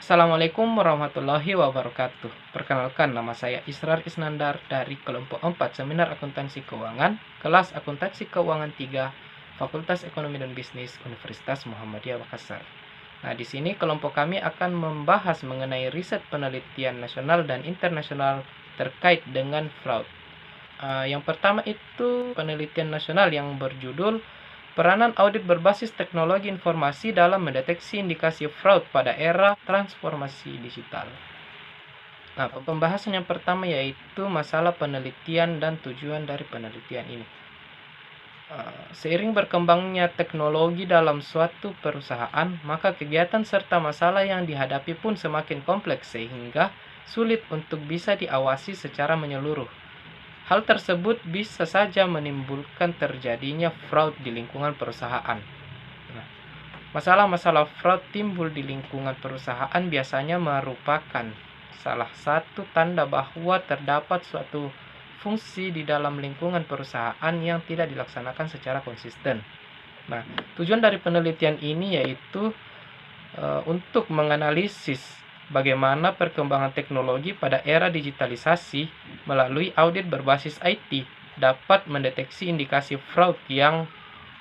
Assalamualaikum warahmatullahi wabarakatuh. Perkenalkan, nama saya Israr Isnandar dari kelompok 4 Seminar Akuntansi Keuangan, kelas Akuntansi Keuangan 3, Fakultas Ekonomi dan Bisnis Universitas Muhammadiyah Makassar. Nah, di sini kelompok kami akan membahas mengenai riset penelitian nasional dan internasional terkait dengan fraud. Yang pertama itu penelitian nasional yang berjudul Peranan audit berbasis teknologi informasi dalam mendeteksi indikasi fraud pada era transformasi digital. Nah, pembahasan yang pertama yaitu masalah penelitian dan tujuan dari penelitian ini. Seiring berkembangnya teknologi dalam suatu perusahaan, maka kegiatan serta masalah yang dihadapi pun semakin kompleks sehingga sulit untuk bisa diawasi secara menyeluruh. Hal tersebut bisa saja menimbulkan terjadinya fraud di lingkungan perusahaan. Nah, masalah-masalah fraud timbul di lingkungan perusahaan biasanya merupakan salah satu tanda bahwa terdapat suatu fungsi di dalam lingkungan perusahaan yang tidak dilaksanakan secara konsisten. Nah, tujuan dari penelitian ini yaitu untuk menganalisis bagaimana perkembangan teknologi pada era digitalisasi melalui audit berbasis IT dapat mendeteksi indikasi fraud yang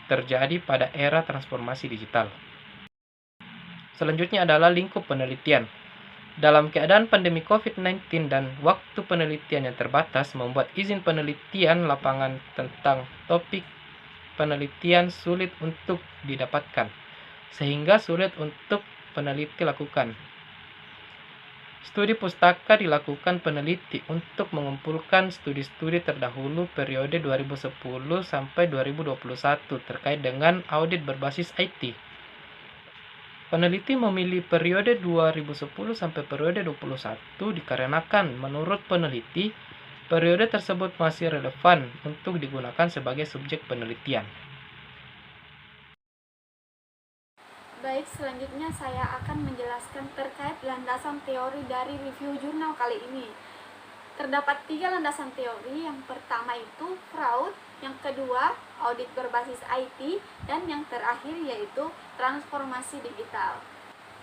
terjadi pada era transformasi digital. Selanjutnya adalah lingkup penelitian. Dalam keadaan pandemi COVID-19 dan waktu penelitian yang terbatas membuat izin penelitian lapangan tentang topik penelitian sulit untuk didapatkan, sehingga sulit untuk peneliti lakukan. Studi pustaka dilakukan peneliti untuk mengumpulkan studi-studi terdahulu periode 2010 sampai 2021 terkait dengan audit berbasis IT. Peneliti memilih periode 2010 sampai periode 2021 dikarenakan menurut peneliti periode tersebut masih relevan untuk digunakan sebagai subjek penelitian. Baik, selanjutnya saya akan menjelaskan terkait landasan teori dari review jurnal kali ini. Terdapat 3 landasan teori. Yang pertama itu fraud, yang kedua audit berbasis IT, dan yang terakhir yaitu transformasi digital.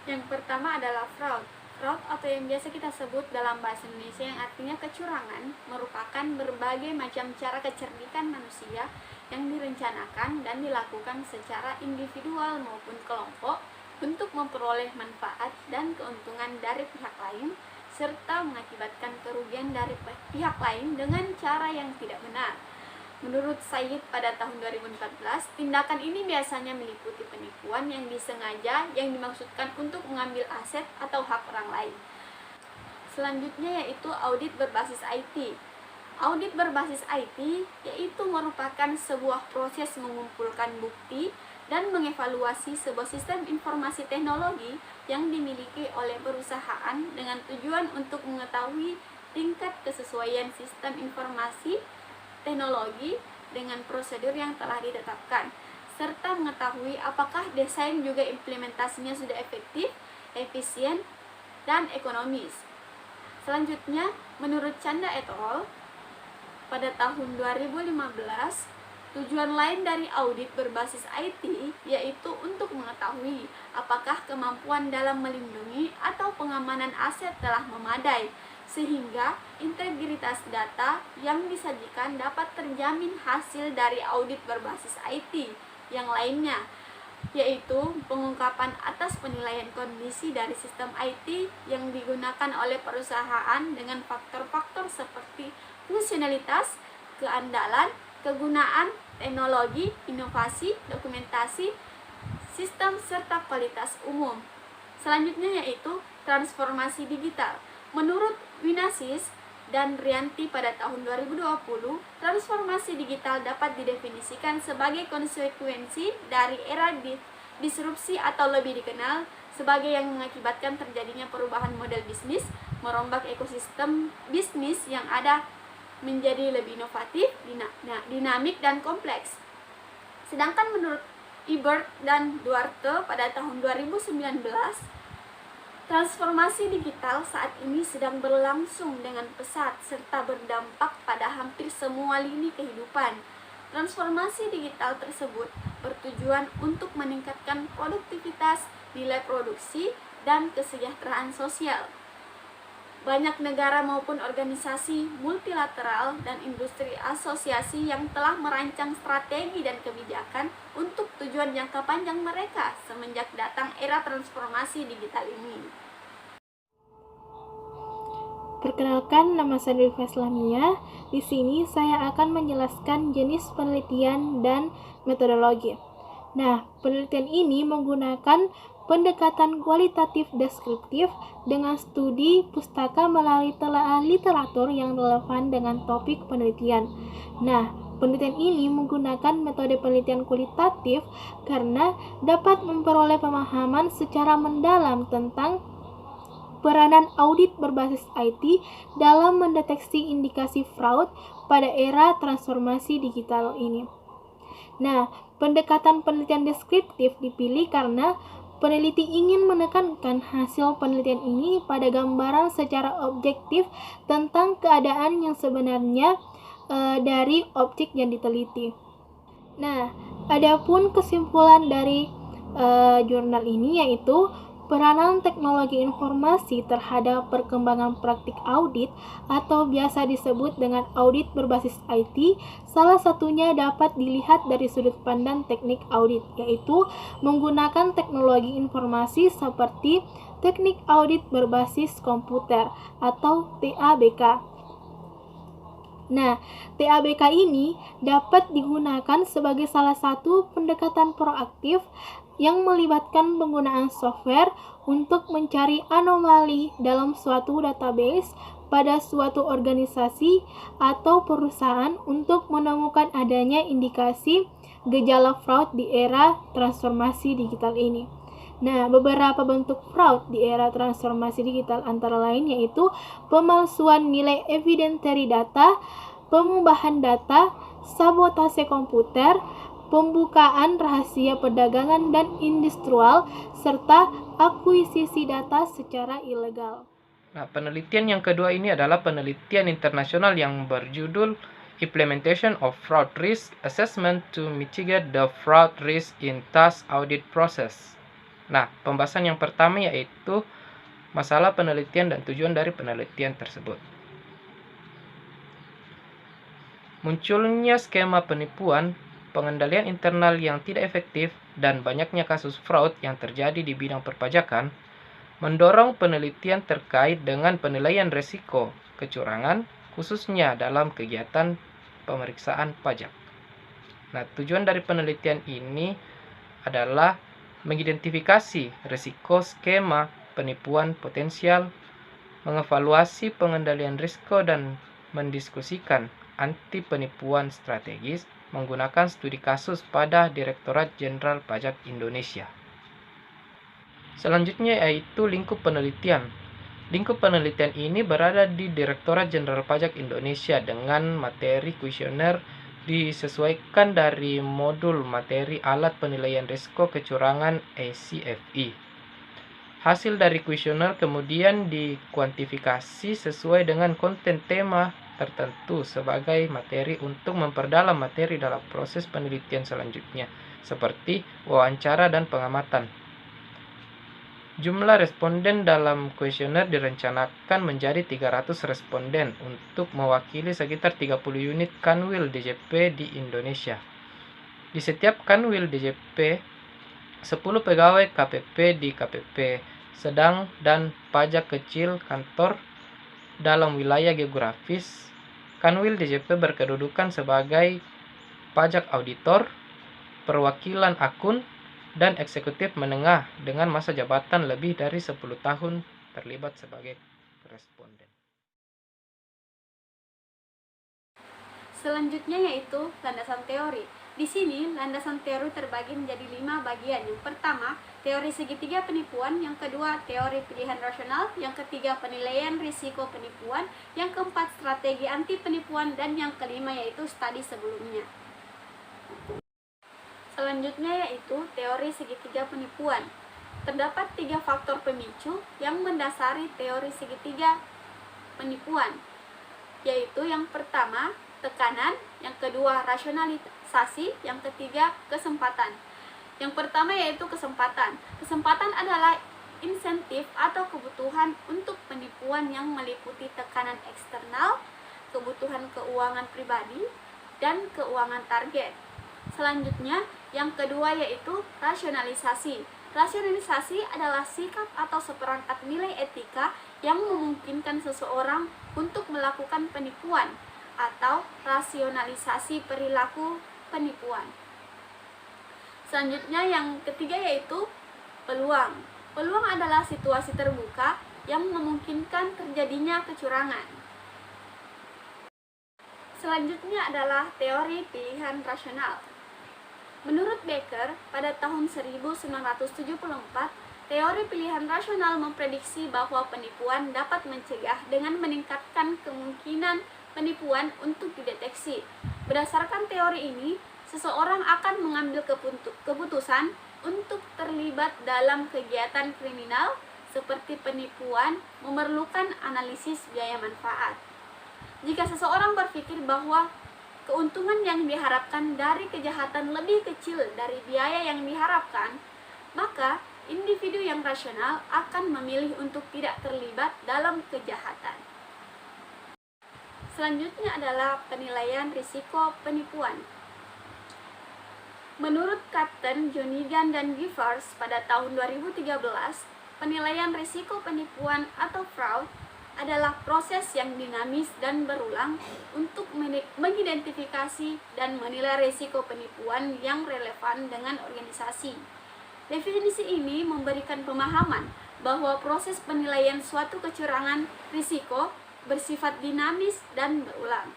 Yang pertama adalah fraud. Fraud atau yang biasa kita sebut dalam bahasa Indonesia yang artinya kecurangan merupakan berbagai macam cara kecerdikan manusia yang direncanakan dan dilakukan secara individual maupun kelompok untuk memperoleh manfaat dan keuntungan dari pihak lain serta mengakibatkan kerugian dari pihak lain dengan cara yang tidak benar. Menurut Said pada tahun 2014, tindakan ini biasanya meliputi penipuan yang disengaja yang dimaksudkan untuk mengambil aset atau hak orang lain. Selanjutnya yaitu audit berbasis IT. Audit berbasis IT yaitu merupakan sebuah proses mengumpulkan bukti dan mengevaluasi sebuah sistem informasi teknologi yang dimiliki oleh perusahaan dengan tujuan untuk mengetahui tingkat kesesuaian sistem informasi teknologi dengan prosedur yang telah ditetapkan, serta mengetahui apakah desain juga implementasinya sudah efektif, efisien, dan ekonomis. Selanjutnya, menurut Chanda et al., pada tahun 2015, tujuan lain dari audit berbasis IT yaitu untuk mengetahui apakah kemampuan dalam melindungi atau pengamanan aset telah memadai, sehingga integritas data yang disajikan dapat terjamin. Hasil dari audit berbasis IT yang lainnya yaitu pengungkapan atas penilaian kondisi dari sistem IT yang digunakan oleh perusahaan dengan faktor-faktor seperti fungsionalitas, keandalan, kegunaan, teknologi, inovasi, dokumentasi, sistem, serta kualitas umum. Selanjutnya yaitu transformasi digital. Menurut Winasis dan Rianti pada tahun 2020, transformasi digital dapat didefinisikan sebagai konsekuensi dari era disrupsi atau lebih dikenal sebagai yang mengakibatkan terjadinya perubahan model bisnis, merombak ekosistem bisnis yang ada menjadi lebih inovatif, dinamik, dan kompleks. Sedangkan menurut Ebert dan Duarte pada tahun 2019, transformasi digital saat ini sedang berlangsung dengan pesat serta berdampak pada hampir semua lini kehidupan. Transformasi digital tersebut bertujuan untuk meningkatkan produktivitas, nilai produksi, dan kesejahteraan sosial. Banyak negara maupun organisasi multilateral dan industri asosiasi yang telah merancang strategi dan kebijakan untuk tujuan jangka panjang mereka semenjak datang era transformasi digital ini. Perkenalkan, nama saya Dewi Faslamia. Di sini saya akan menjelaskan jenis penelitian dan metodologi. Nah, penelitian ini menggunakan pendekatan kualitatif deskriptif dengan studi pustaka melalui telaah literatur yang relevan dengan topik penelitian. Nah, penelitian ini menggunakan metode penelitian kualitatif karena dapat memperoleh pemahaman secara mendalam tentang peranan audit berbasis IT dalam mendeteksi indikasi fraud pada era transformasi digital ini. Nah, pendekatan penelitian deskriptif dipilih karena peneliti ingin menekankan hasil penelitian ini pada gambaran secara objektif tentang keadaan yang sebenarnya dari objek yang diteliti. Nah, adapun kesimpulan dari jurnal ini yaitu peranan teknologi informasi terhadap perkembangan praktik audit atau biasa disebut dengan audit berbasis IT, salah satunya dapat dilihat dari sudut pandang teknik audit, yaitu menggunakan teknologi informasi seperti teknik audit berbasis komputer atau TABK. Nah, TABK ini dapat digunakan sebagai salah satu pendekatan proaktif yang melibatkan penggunaan software untuk mencari anomali dalam suatu database pada suatu organisasi atau perusahaan untuk menemukan adanya indikasi gejala fraud di era transformasi digital ini. Nah, beberapa bentuk fraud di era transformasi digital antara lain yaitu pemalsuan nilai evidentiary data, pengubahan data, sabotase komputer, pembukaan rahasia perdagangan dan industrial, serta akuisisi data secara ilegal. Nah, penelitian yang kedua ini adalah penelitian internasional yang berjudul Implementation of Fraud Risk Assessment to Mitigate the Fraud Risk in Task Audit Process. Nah, pembahasan yang pertama yaitu masalah penelitian dan tujuan dari penelitian tersebut. Munculnya skema penipuan, pengendalian internal yang tidak efektif, dan banyaknya kasus fraud yang terjadi di bidang perpajakan mendorong penelitian terkait dengan penilaian risiko kecurangan, khususnya dalam kegiatan pemeriksaan pajak. Nah, tujuan dari penelitian ini adalah mengidentifikasi risiko skema penipuan potensial, mengevaluasi pengendalian risiko, dan mendiskusikan anti penipuan strategis menggunakan studi kasus pada Direktorat Jenderal Pajak Indonesia. Selanjutnya yaitu lingkup penelitian. Lingkup penelitian ini berada di Direktorat Jenderal Pajak Indonesia dengan materi kuesioner disesuaikan dari modul materi alat penilaian risiko kecurangan ACFI. Hasil dari kuesioner kemudian dikuantifikasi sesuai dengan konten tema tertentu sebagai materi untuk memperdalam materi dalam proses penelitian selanjutnya, seperti wawancara dan pengamatan. Jumlah responden dalam kuesioner direncanakan menjadi 300 responden untuk mewakili sekitar 30 unit Kanwil DJP di Indonesia. Di setiap Kanwil DJP, 10 pegawai KPP di KPP sedang dan pajak kecil kantor dalam wilayah geografis. Kanwil DJP berkedudukan sebagai pajak auditor, perwakilan akun, dan eksekutif menengah dengan masa jabatan lebih dari 10 tahun terlibat sebagai responden. Selanjutnya yaitu landasan teori. Di sini, landasan teori terbagi menjadi 5 bagian. Yang pertama, teori segitiga penipuan. Yang kedua, teori pilihan rasional. Yang ketiga, penilaian risiko penipuan. Yang keempat, strategi anti penipuan. Dan yang kelima yaitu studi sebelumnya. Selanjutnya yaitu teori segitiga penipuan. Terdapat 3 faktor pemicu yang mendasari teori segitiga penipuan, yaitu yang pertama, tekanan, yang kedua rasionalisasi, yang ketiga kesempatan. Yang pertama yaitu kesempatan. Kesempatan adalah insentif atau kebutuhan untuk penipuan yang meliputi tekanan eksternal, kebutuhan keuangan pribadi, dan keuangan target. Selanjutnya, yang kedua yaitu rasionalisasi. Rasionalisasi adalah sikap atau seperangkat nilai etika yang memungkinkan seseorang untuk melakukan penipuan atau rasionalisasi perilaku penipuan. Selanjutnya yang ketiga yaitu peluang. Peluang adalah situasi terbuka yang memungkinkan terjadinya kecurangan. Selanjutnya adalah teori pilihan rasional. Menurut Becker, pada tahun 1974, teori pilihan rasional memprediksi bahwa penipuan dapat mencegah dengan meningkatkan kemungkinan penipuan untuk dideteksi. Berdasarkan teori ini, seseorang akan mengambil keputusan untuk terlibat dalam kegiatan kriminal seperti penipuan memerlukan analisis biaya manfaat. Jika seseorang berpikir bahwa keuntungan yang diharapkan dari kejahatan lebih kecil dari biaya yang diharapkan, maka individu yang rasional akan memilih untuk tidak terlibat dalam kejahatan. Selanjutnya adalah penilaian risiko penipuan. Menurut Captain, Jonigan, dan Givers pada tahun 2013, penilaian risiko penipuan atau fraud adalah proses yang dinamis dan berulang untuk mengidentifikasi dan menilai risiko penipuan yang relevan dengan organisasi. Definisi ini memberikan pemahaman bahwa proses penilaian suatu kecurangan risiko bersifat dinamis dan berulang.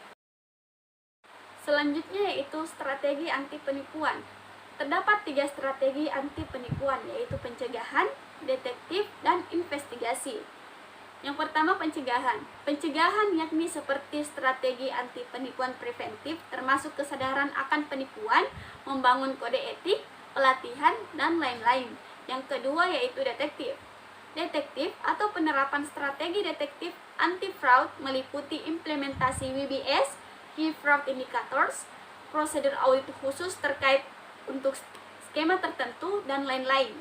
Selanjutnya yaitu strategi anti penipuan. Terdapat 3 strategi anti penipuan, yaitu pencegahan, detektif, dan investigasi. Yang pertama, pencegahan. Pencegahan yakni seperti strategi anti penipuan preventif, termasuk kesadaran akan penipuan, membangun kode etik, pelatihan, dan lain-lain. Yang kedua yaitu detektif. Detektif atau penerapan strategi detektif anti-fraud meliputi implementasi WBS, Key Fraud Indicators, prosedur audit khusus terkait untuk skema tertentu, dan lain-lain.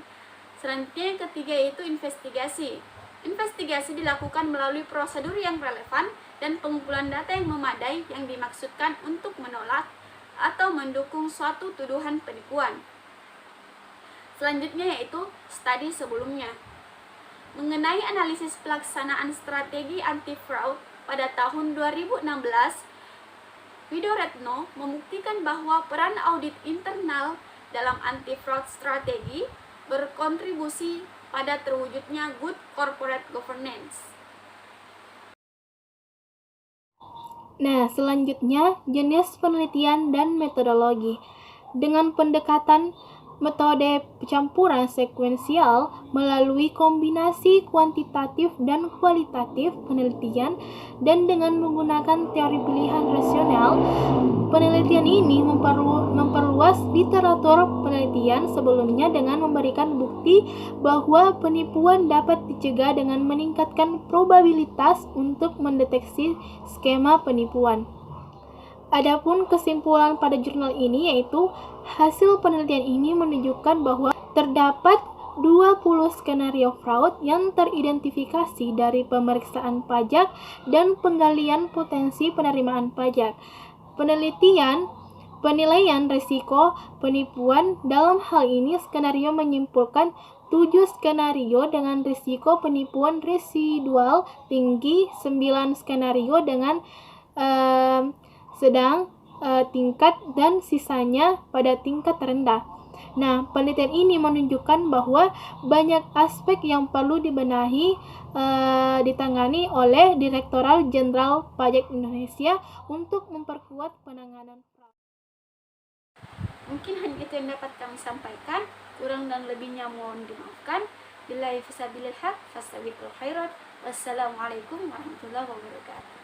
Selanjutnya yang ketiga yaitu investigasi. Investigasi dilakukan melalui prosedur yang relevan dan pengumpulan data yang memadai yang dimaksudkan untuk menolak atau mendukung suatu tuduhan penipuan. Selanjutnya yaitu studi sebelumnya. Mengenai analisis pelaksanaan strategi anti-fraud pada tahun 2016, Widoretno membuktikan bahwa peran audit internal dalam anti-fraud strategi berkontribusi pada terwujudnya good corporate governance. Nah, selanjutnya jenis penelitian dan metodologi. Dengan pendekatan metode campuran sekuensial melalui kombinasi kuantitatif dan kualitatif penelitian dan dengan menggunakan teori pilihan rasional, penelitian ini memperluas literatur penelitian sebelumnya dengan memberikan bukti bahwa penipuan dapat dicegah dengan meningkatkan probabilitas untuk mendeteksi skema penipuan. Adapun kesimpulan pada jurnal ini yaitu hasil penelitian ini menunjukkan bahwa terdapat 20 skenario fraud yang teridentifikasi dari pemeriksaan pajak dan penggalian potensi penerimaan pajak. Penilaian risiko penipuan dalam hal ini skenario menyimpulkan 7 skenario dengan risiko penipuan residual tinggi, 9 skenario dengan sedang tingkat, dan sisanya pada tingkat rendah. Nah, penelitian ini menunjukkan bahwa banyak aspek yang perlu dibenahi ditangani oleh Direktorat Jenderal Pajak Indonesia untuk memperkuat penanganan fraud. Mungkin hanya itu yang dapat kami sampaikan, kurang dan lebihnya mohon dimaafkan. Billahi fisabilillah, fastabiqul khairat. Wassalamualaikum warahmatullahi wabarakatuh.